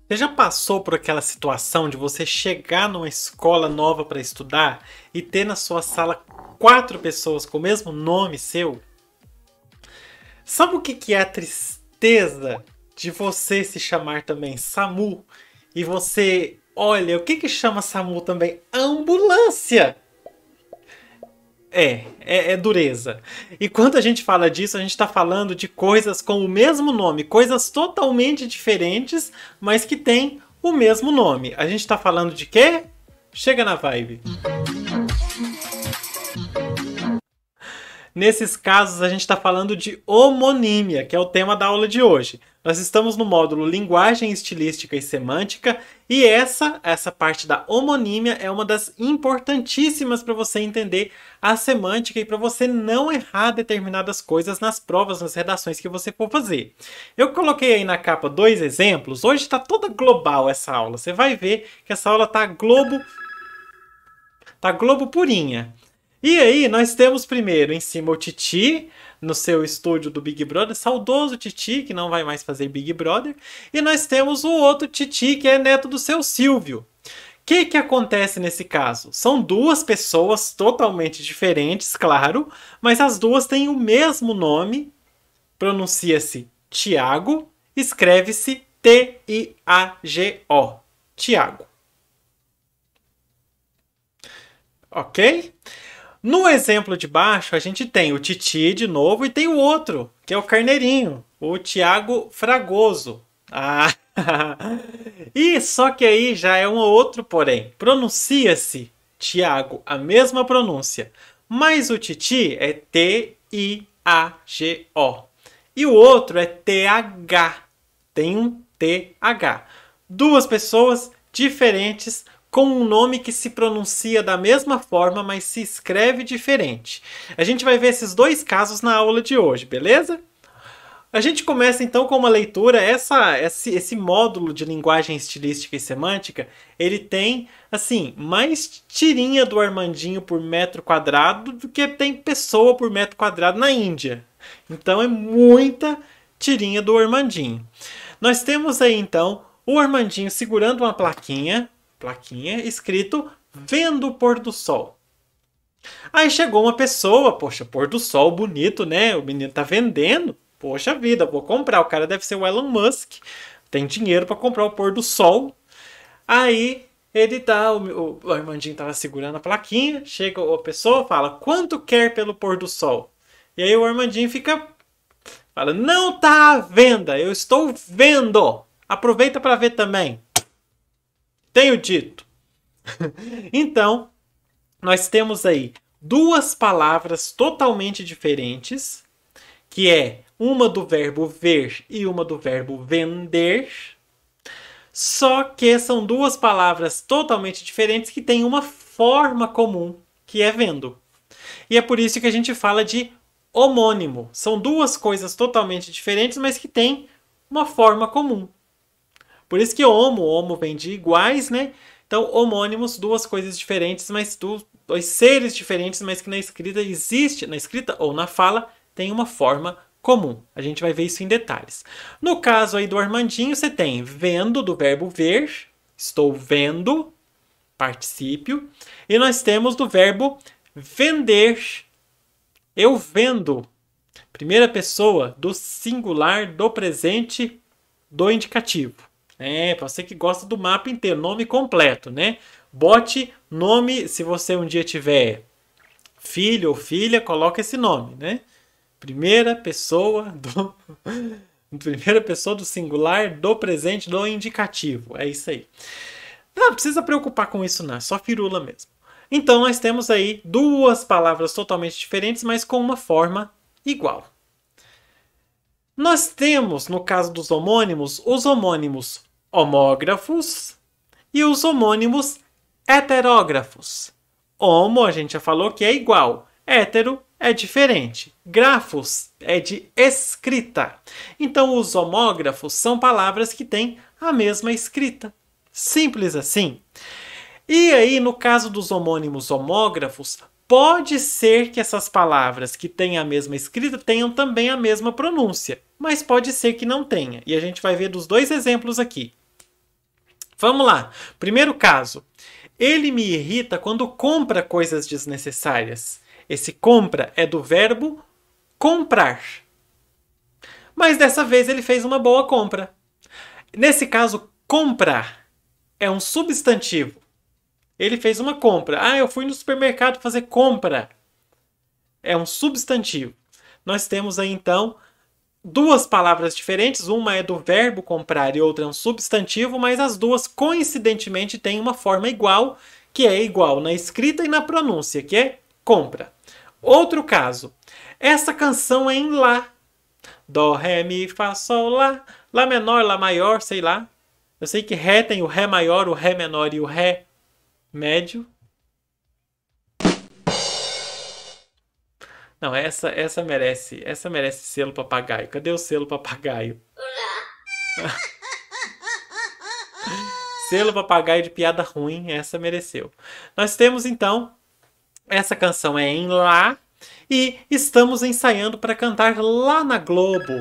Você já passou por aquela situação de você chegar numa escola nova para estudar e ter na sua sala quatro pessoas com o mesmo nome seu? Sabe o que é a tristeza de você se chamar também Samu e você, olha, o que chama Samu também? Ambulância! É dureza. E quando a gente fala disso, a gente está falando de coisas com o mesmo nome, coisas totalmente diferentes, mas que têm o mesmo nome. A gente está falando de quê? Chega na vibe. Nesses casos, a gente está falando de homonímia, que é o tema da aula de hoje. Nós estamos no módulo Linguagem Estilística e Semântica, e essa parte da homonímia é uma das importantíssimas para você entender a semântica e para você não errar determinadas coisas nas provas, nas redações que você for fazer. Eu coloquei aí na capa dois exemplos. Hoje está toda global essa aula. Você vai ver que essa aula está globo purinha. E aí, nós temos primeiro em cima o Titi, no seu estúdio do Big Brother, saudoso Titi, que não vai mais fazer Big Brother. E nós temos o outro Titi, que é neto do seu Silvio. O que acontece nesse caso? São duas pessoas totalmente diferentes, claro, mas as duas têm o mesmo nome, pronuncia-se Tiago, escreve-se T-I-A-G-O. Tiago. Ok? No exemplo de baixo, a gente tem o Titi de novo e tem o outro, que é o Carneirinho, o Tiago Fragoso. Ah! E só que aí já é um outro porém. Pronuncia-se Tiago, a mesma pronúncia, mas o Titi é T-I-A-G-O. E o outro é T-H. Tem um T-H. Duas pessoas diferentes com um nome que se pronuncia da mesma forma, mas se escreve diferente. A gente vai ver esses dois casos na aula de hoje, beleza? A gente começa então com uma leitura. Esse módulo de linguagem estilística e semântica, ele tem, assim, mais tirinha do Armandinho por metro quadrado do que tem pessoa por metro quadrado na Índia. Então é muita tirinha do Armandinho. Nós temos aí então o Armandinho segurando uma plaquinha escrito Vendo o Pôr do Sol. Aí chegou uma pessoa, poxa, pôr do sol bonito, né? O menino tá vendendo. Poxa vida, vou comprar. O cara deve ser o Elon Musk. Tem dinheiro para comprar o pôr do sol. Aí ele tá, o Armandinho tava segurando a plaquinha. Chega a pessoa, fala: quanto quer pelo pôr do sol? E aí o Armandinho fala: não tá à venda, eu estou vendo. Aproveita para ver também. Tenho dito. Então, nós temos aí duas palavras totalmente diferentes, que é uma do verbo ver e uma do verbo vender. Só que são duas palavras totalmente diferentes que têm uma forma comum, que é vendo. E é por isso que a gente fala de homônimo. São duas coisas totalmente diferentes, mas que têm uma forma comum. Por isso que homo vem de iguais, né? Então, homônimos, duas coisas diferentes, mas dois seres diferentes, mas que na escrita existe, na escrita ou na fala, tem uma forma comum. A gente vai ver isso em detalhes. No caso aí do Armandinho, você tem vendo do verbo ver, estou vendo, particípio, e nós temos do verbo vender, eu vendo, primeira pessoa do singular do presente do indicativo. Para você que gosta do mapa inteiro, nome completo, né? Bote nome, se você um dia tiver filho ou filha, coloca esse nome, né? Primeira pessoa do singular do presente do indicativo. É isso aí. Não precisa preocupar com isso não, é só firula mesmo. Então nós temos aí duas palavras totalmente diferentes, mas com uma forma igual. Nós temos, no caso dos homônimos, os homônimos homógrafos e os homônimos heterógrafos. Homo, a gente já falou que é igual. Hétero é diferente. Grafos é de escrita. Então, os homógrafos são palavras que têm a mesma escrita. Simples assim. E aí, no caso dos homônimos homógrafos, pode ser que essas palavras que têm a mesma escrita tenham também a mesma pronúncia, mas pode ser que não tenha. E a gente vai ver dos dois exemplos aqui. Vamos lá. Primeiro caso. Ele me irrita quando compra coisas desnecessárias. Esse compra é do verbo comprar. Mas dessa vez ele fez uma boa compra. Nesse caso, comprar é um substantivo. Ele fez uma compra. Ah, eu fui no supermercado fazer compra. É um substantivo. Nós temos aí então duas palavras diferentes. Uma é do verbo comprar e outra é um substantivo, mas as duas coincidentemente têm uma forma igual, que é igual na escrita e na pronúncia, que é compra. Outro caso. Essa canção é em Lá. Dó, Ré, Mi, Fá, Sol, Lá. Lá menor, Lá maior, sei lá. Eu sei que Ré tem o Ré maior, o Ré menor e o Ré médio. Não, essa merece selo papagaio. Cadê o selo papagaio? Selo papagaio de piada ruim, essa mereceu. Nós temos então, essa canção é em Lá e estamos ensaiando para cantar lá na Globo.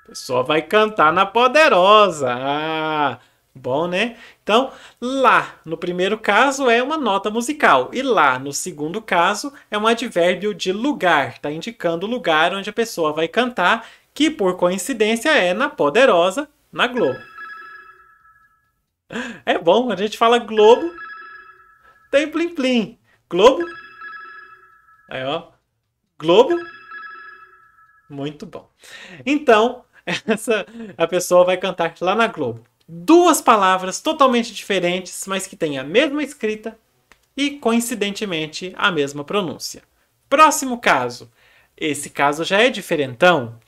A pessoa vai cantar na Poderosa. Ah, bom, né? Então, Lá, no primeiro caso, é uma nota musical. E Lá, no segundo caso, é um advérbio de lugar. Está indicando o lugar onde a pessoa vai cantar, que por coincidência é na Poderosa, na Globo. É bom, a gente fala Globo, tem plim plim. Globo. Aí, ó. Globo. Muito bom. Então, a pessoa vai cantar lá na Globo. Duas palavras totalmente diferentes, mas que têm a mesma escrita e, coincidentemente, a mesma pronúncia. Próximo caso. Esse caso já é diferentão.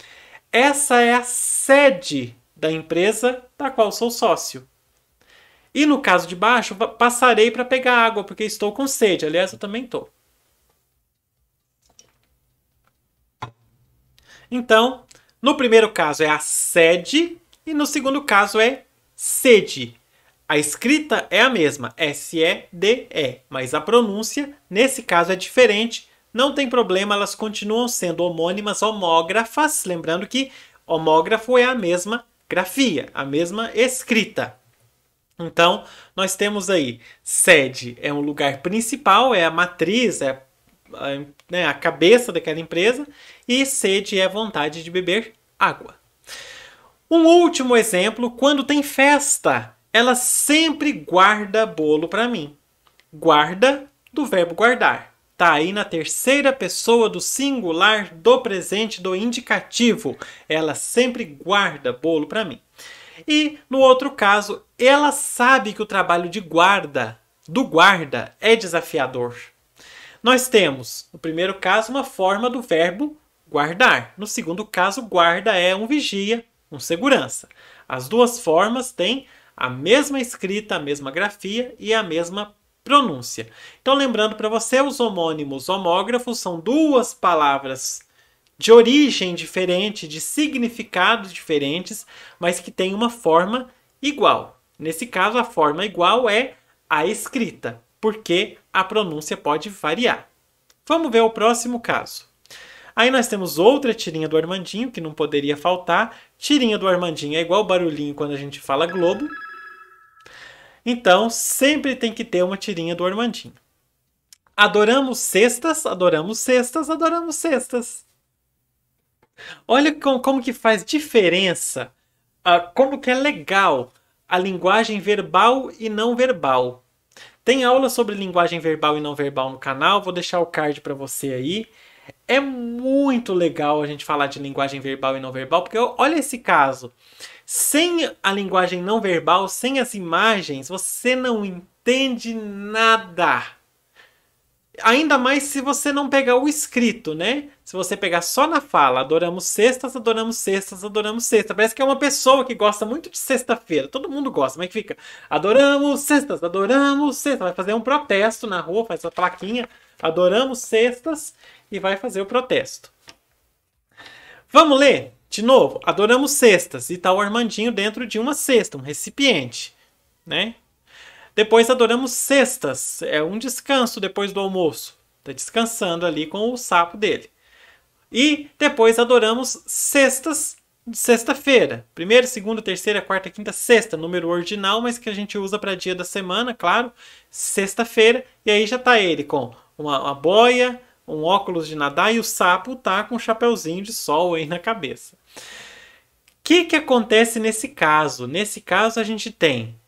Essa é a sede da empresa da qual sou sócio. E no caso de baixo, passarei para pegar água, porque estou com sede. Aliás, eu também estou. Então, no primeiro caso é a sede e no segundo caso é sede. A escrita é a mesma, S-E-D-E, mas a pronúncia, nesse caso, é diferente. Não tem problema, elas continuam sendo homônimas, homógrafas. Lembrando que homógrafo é a mesma grafia, a mesma escrita. Então, nós temos aí, sede é um lugar principal, é a matriz, é a cabeça daquela empresa, e sede é vontade de beber água. Um último exemplo, quando tem festa, ela sempre guarda bolo para mim. Guarda, do verbo guardar. Tá aí na terceira pessoa do singular do presente do indicativo. Ela sempre guarda bolo para mim. E no outro caso, ela sabe que o trabalho de guarda, do guarda, é desafiador. Nós temos, no primeiro caso, uma forma do verbo guardar. No segundo caso, guarda é um vigia, um segurança. As duas formas têm a mesma escrita, a mesma grafia e a mesma pronúncia. Então, lembrando para você, os homônimos homógrafos são duas palavras de origem diferente, de significados diferentes, mas que têm uma forma igual. Nesse caso, a forma igual é a escrita, porque a pronúncia pode variar. Vamos ver o próximo caso. Aí nós temos outra tirinha do Armandinho, que não poderia faltar. Tirinha do Armandinho é igual barulhinho quando a gente fala Globo. Então, sempre tem que ter uma tirinha do Armandinho. Adoramos cestas, adoramos cestas, adoramos cestas. Olha como que faz diferença, como que é legal a linguagem verbal e não verbal. Tem aula sobre linguagem verbal e não verbal no canal, vou deixar o card para você aí. É muito legal a gente falar de linguagem verbal e não verbal, porque olha esse caso. Sem a linguagem não verbal, sem as imagens, você não entende nada. Ainda mais se você não pegar o escrito, né? Se você pegar só na fala, adoramos cestas, adoramos cestas, adoramos cestas. Parece que é uma pessoa que gosta muito de sexta-feira. Todo mundo gosta, mas que fica adoramos cestas, adoramos cestas. Vai fazer um protesto na rua, faz a plaquinha, adoramos cestas e vai fazer o protesto. Vamos ler de novo? Adoramos cestas e tá o Armandinho dentro de uma cesta, um recipiente, né? Depois adoramos cestas, é um descanso depois do almoço. Está descansando ali com o sapo dele. E depois adoramos cestas sexta-feira. Primeira, segunda, terceira, quarta, quinta, sexta. Número ordinal, mas que a gente usa para dia da semana, claro. Sexta-feira. E aí já tá ele com uma boia, um óculos de nadar e o sapo tá com um chapeuzinho de sol aí na cabeça. O que acontece nesse caso? Nesse caso a gente tem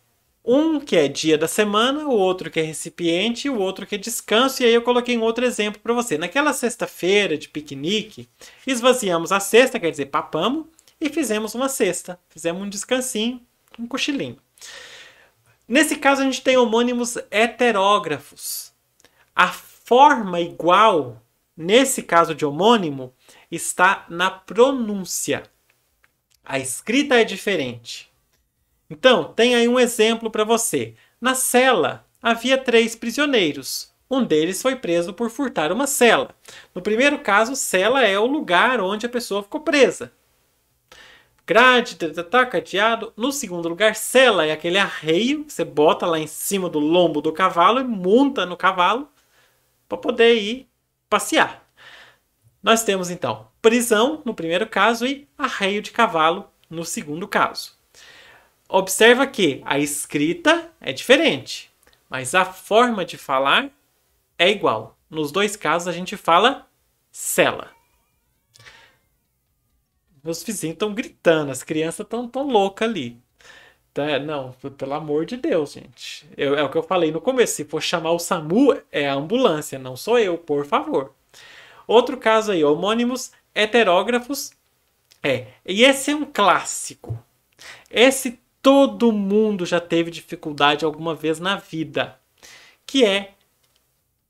um que é dia da semana, o outro que é recipiente e o outro que é descanso. E aí eu coloquei um outro exemplo para você. Naquela sexta-feira de piquenique, esvaziamos a cesta, quer dizer, papamos, e fizemos uma cesta. Fizemos um descansinho, um cochilinho. Nesse caso a gente tem homônimos heterógrafos. A forma igual, nesse caso de homônimo, está na pronúncia. A escrita é diferente. Então, tem aí um exemplo para você. Na cela, havia 3 prisioneiros. Um deles foi preso por furtar uma cela. No primeiro caso, cela é o lugar onde a pessoa ficou presa. Grade, cadeado. No segundo lugar, cela é aquele arreio que você bota lá em cima do lombo do cavalo e monta no cavalo para poder ir passear. Nós temos então prisão no primeiro caso e arreio de cavalo no segundo caso. Observa que a escrita é diferente, mas a forma de falar é igual. Nos dois casos a gente fala cela. Meus vizinhos estão gritando, as crianças estão tão loucas ali. Não, pelo amor de Deus, gente. É o que eu falei no começo. Se for chamar o SAMU, é a ambulância, não sou eu, por favor. Outro caso aí, homônimos heterógrafos. E esse é um clássico. Esse todo mundo já teve dificuldade alguma vez na vida, que é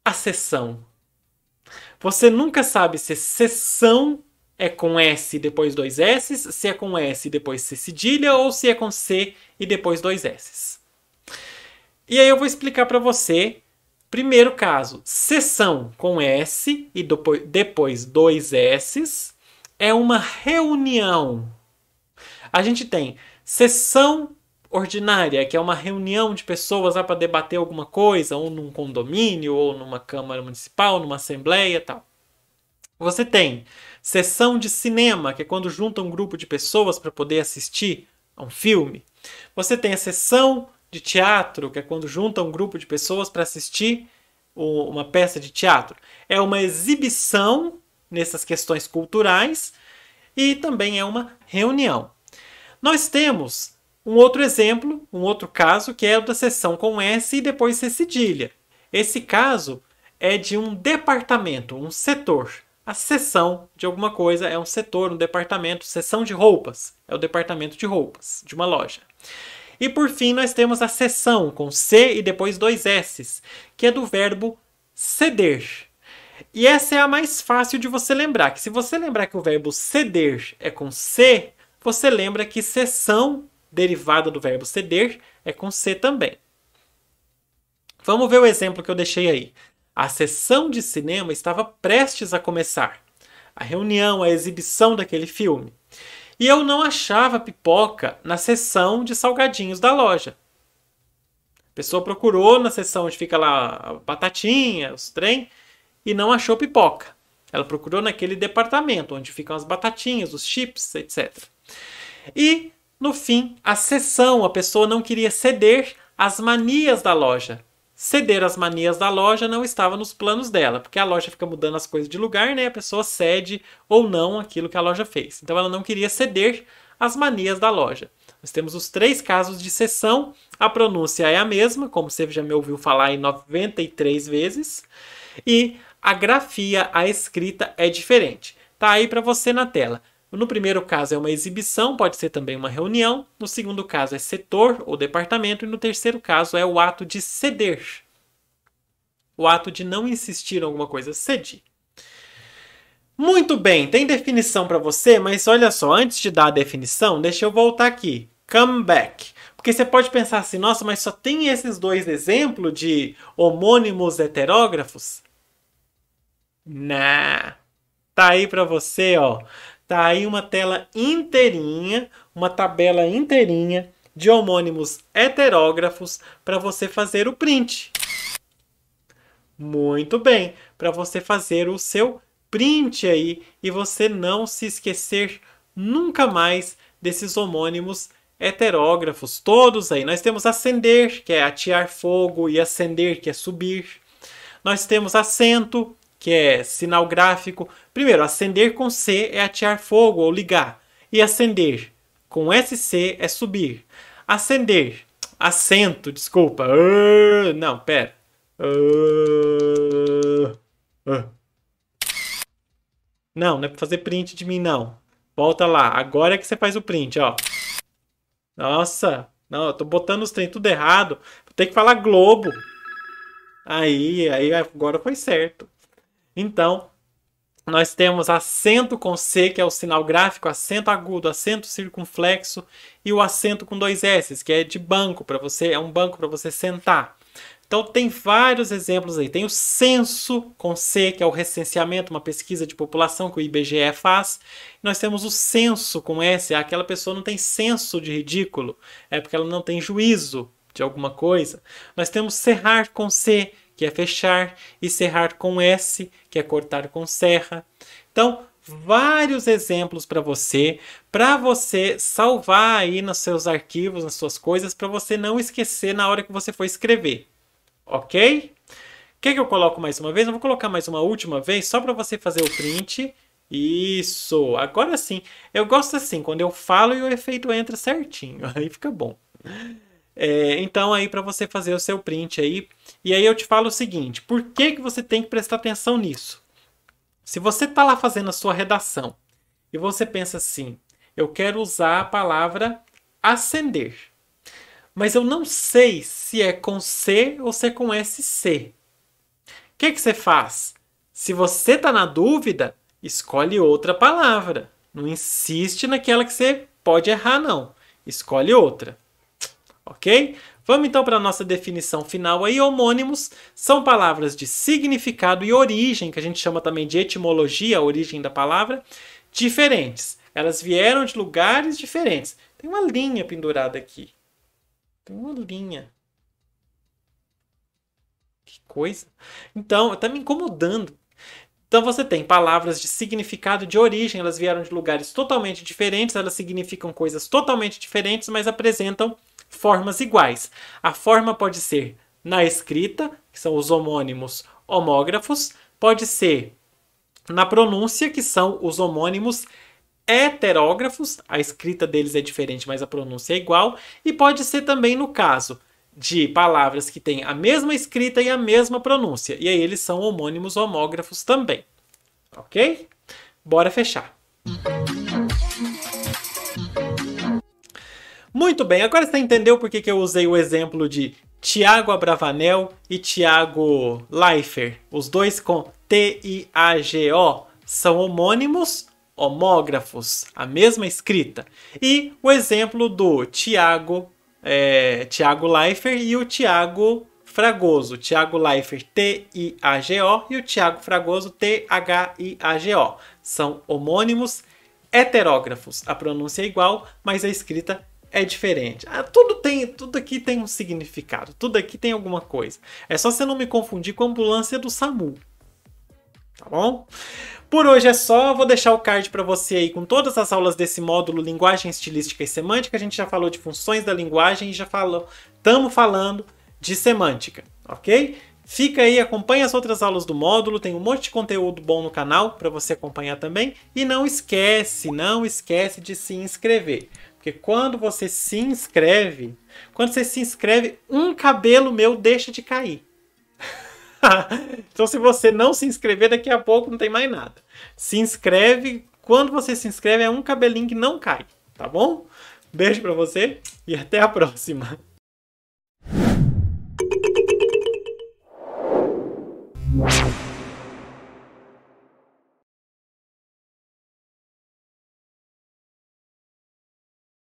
a cessão. Você nunca sabe se cessão é com S e depois 2 S, se é com S e depois C cedilha, ou se é com C e depois 2 S. E aí eu vou explicar para você. Primeiro caso, cessão com S e depois 2 S é uma reunião. A gente tem sessão ordinária, que é uma reunião de pessoas para debater alguma coisa, ou num condomínio, ou numa Câmara Municipal, numa Assembleia e tal. Você tem sessão de cinema, que é quando junta um grupo de pessoas para poder assistir a um filme. Você tem a sessão de teatro, que é quando junta um grupo de pessoas para assistir uma peça de teatro. É uma exibição nessas questões culturais e também é uma reunião. Nós temos um outro exemplo, um outro caso, que é o da sessão com S e depois C cedilha. Esse caso é de um departamento, um setor. A seção de alguma coisa é um setor, um departamento. Seção de roupas é o departamento de roupas de uma loja. E por fim nós temos a seção com C e depois 2 S's, que é do verbo ceder. E essa é a mais fácil de você lembrar, que se você lembrar que o verbo ceder é com C, você lembra que seção derivada do verbo ceder é com C também. Vamos ver o exemplo que eu deixei aí. A sessão de cinema estava prestes a começar. A reunião, a exibição daquele filme. E eu não achava pipoca na seção de salgadinhos da loja. A pessoa procurou na seção onde fica lá a batatinha, os trem, e não achou pipoca. Ela procurou naquele departamento onde ficam as batatinhas, os chips, etc. E, no fim, a seção, a pessoa não queria ceder às manias da loja. Ceder às manias da loja não estava nos planos dela, porque a loja fica mudando as coisas de lugar, né? A pessoa cede ou não aquilo que a loja fez. Então ela não queria ceder às manias da loja. Nós temos os 3 casos de cessão. A pronúncia é a mesma, como você já me ouviu falar em 93 vezes. E a grafia, a escrita é diferente. Tá aí para você na tela. No primeiro caso é uma exibição, pode ser também uma reunião. No segundo caso é setor ou departamento. E no terceiro caso é o ato de ceder. O ato de não insistir em alguma coisa, cedir. Muito bem, tem definição para você, mas olha só, antes de dar a definição, deixa eu voltar aqui. Come back. Porque você pode pensar assim, nossa, mas só tem esses 2 exemplos de homônimos heterógrafos? Nah. Tá aí para você, ó. Tá aí uma tela inteirinha, uma tabela inteirinha de homônimos heterógrafos para você fazer o print. Muito bem, para você fazer o seu print aí e você não se esquecer nunca mais desses homônimos heterógrafos, todos aí. Nós temos acender, que é atear fogo, e ascender, que é subir. Nós temos acento, que é sinal gráfico. Primeiro, acender com C é atear fogo ou ligar. E acender com SC é subir. Acender, acento, desculpa. Não, pera. Não é pra fazer print de mim, não. Volta lá. Agora é que você faz o print, ó. Nossa. Não, eu tô botando os trem tudo errado. Vou ter que falar Globo. Aí, agora foi certo. Então, nós temos acento com C, que é o sinal gráfico, acento agudo, acento circunflexo e o acento com 2 S, que é de banco para você, é um banco para você sentar. Então tem vários exemplos aí. Tem o censo com C, que é o recenseamento, uma pesquisa de população que o IBGE faz. Nós temos o censo com S, aquela pessoa não tem senso de ridículo, é porque ela não tem juízo de alguma coisa. Nós temos cerrar com C, que é fechar, e cerrar com S, que é cortar com serra. Então, vários exemplos para você salvar aí nos seus arquivos, nas suas coisas, para você não esquecer na hora que você for escrever. Ok? Quer que eu coloque mais uma vez? Eu vou colocar mais uma última vez, só para você fazer o print. Isso! Agora sim. Eu gosto assim, quando eu falo e o efeito entra certinho. Aí fica bom. Então aí para você fazer o seu print aí. E aí eu te falo o seguinte, por que você tem que prestar atenção nisso? Se você está lá fazendo a sua redação e você pensa assim, eu quero usar a palavra acender, mas eu não sei se é com C ou se é com SC. O que você faz? Se você está na dúvida, escolhe outra palavra. Não insiste naquela que você pode errar, não. Escolhe outra. Ok? Vamos então para a nossa definição final aí. Homônimos são palavras de significado e origem, que a gente chama também de etimologia, a origem da palavra, diferentes. Elas vieram de lugares diferentes. Tem uma linha pendurada aqui. Tem uma linha. Que coisa. Então, está me incomodando. Então você tem palavras de significado e de origem, elas vieram de lugares totalmente diferentes, elas significam coisas totalmente diferentes, mas apresentam formas iguais. A forma pode ser na escrita, que são os homônimos homógrafos, pode ser na pronúncia, que são os homônimos heterógrafos, a escrita deles é diferente, mas a pronúncia é igual, e pode ser também no caso de palavras que têm a mesma escrita e a mesma pronúncia, e aí eles são homônimos homógrafos também. Ok? Bora fechar. Muito bem, agora você entendeu por que eu usei o exemplo de Tiago Abravanel e Tiago Leifert. Os dois com T-I-A-G-O são homônimos homógrafos, a mesma escrita. E o exemplo do Tiago Leifert e o Tiago Fragoso. Tiago Leifert, T-I-A-G-O, e o Tiago Fragoso, T-H-I-A-G-O. São homônimos heterógrafos. A pronúncia é igual, mas a escrita é diferente. Tudo aqui tem um significado. Tudo aqui tem alguma coisa. É só você não me confundir com a ambulância do SAMU. Tá bom? Por hoje é só. Vou deixar o card para você aí com todas as aulas desse módulo Linguagem Estilística e Semântica. A gente já falou de funções da linguagem e estamos falando de semântica, ok? Fica aí, acompanha as outras aulas do módulo, tem um monte de conteúdo bom no canal para você acompanhar também. E não esquece de se inscrever. Porque quando você se inscreve, um cabelo meu deixa de cair. Então se você não se inscrever, daqui a pouco não tem mais nada. Se inscreve, quando você se inscreve é um cabelinho que não cai, tá bom? Beijo pra você e até a próxima.